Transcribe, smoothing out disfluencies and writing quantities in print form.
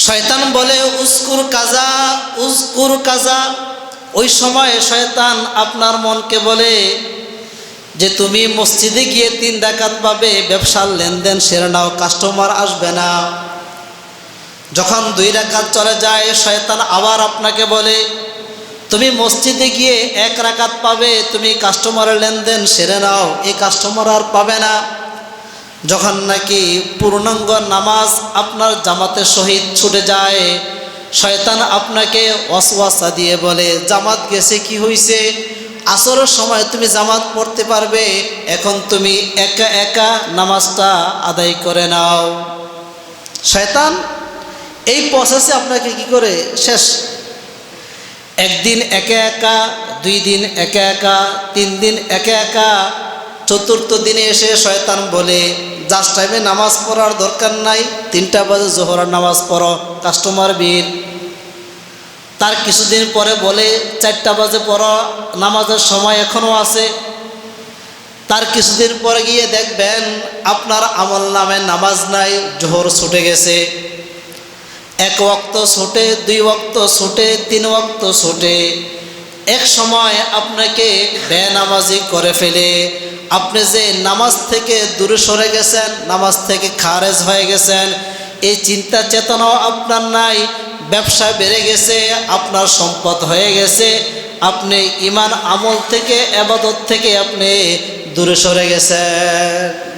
শয়তান বলে উস্কুর কাজা, উস্কুর কাজা। ওই সময় শয়তান আপনার মনকে বলে যে তুমি মসজিদে গিয়ে 3 রাকাত পাবে, ব্যবসার লেনদেন সেরে নাও, কাস্টমার আসবে না। যখন 2 রাকাত চলে যায়, শয়তান আবার আপনাকে বলে তুমি মসজিদে গিয়ে 1 রাকাত পাবে, তুমি কাস্টমারের লেনদেন সেরে নাও, এই কাস্টমার আর পাবে না। যখন নাকি পূর্ণাঙ্গ নামাজ আপনার জামাতের সহিত ছুটে যায়, শয়তান আপনাকে ওয়াসওয়াসা দিয়ে বলে জামাত গেছে, কি হইছে, আসরের সময় তুমি জামাত পড়তে পারবে, এখন তুমি একা একা নামাজটা আদায় করে নাও। শয়তান এই প্রসেসে আপনাকে কি করে শেষ, একদিন একা একা, 2 দিন একা একা, 3 দিন একা একা, 4র্থ দিনে এসে শয়তান বলে জাস্ট টাইমে নামাজ পড়ার দরকার নাই, 3টা বাজে জোহরের নামাজ পড়ো, কাস্টমার ভিড়। তার কিছুদিন পরে বলে 4টা বাজে পড়ো, নামাজের সময় এখনও আছে। তার কিছুদিন পরে গিয়ে দেখবেন আপনার আমল নামে নামাজ নাই, জোহর ছুটে গেছে। 1 ওয়াক্ত ছুটে, 2 ওয়াক্ত ছুটে, 3 ওয়াক্ত ছুটে, এক সময় আপনাকে বেনামাজি করে ফেলে। আপনি যে নামাজ থেকে দূরে সরে গেছেন, নামাজ থেকে খারেজ হয়ে গেছেন, এই চিন্তা চেতনাও আপনার নাই। ব্যবসা বেড়ে গেছে, আপনার সম্পদ হয়ে গেছে, আপনি ঈমান আমল থেকে, ইবাদত থেকে আপনি দূরে সরে গেছেন।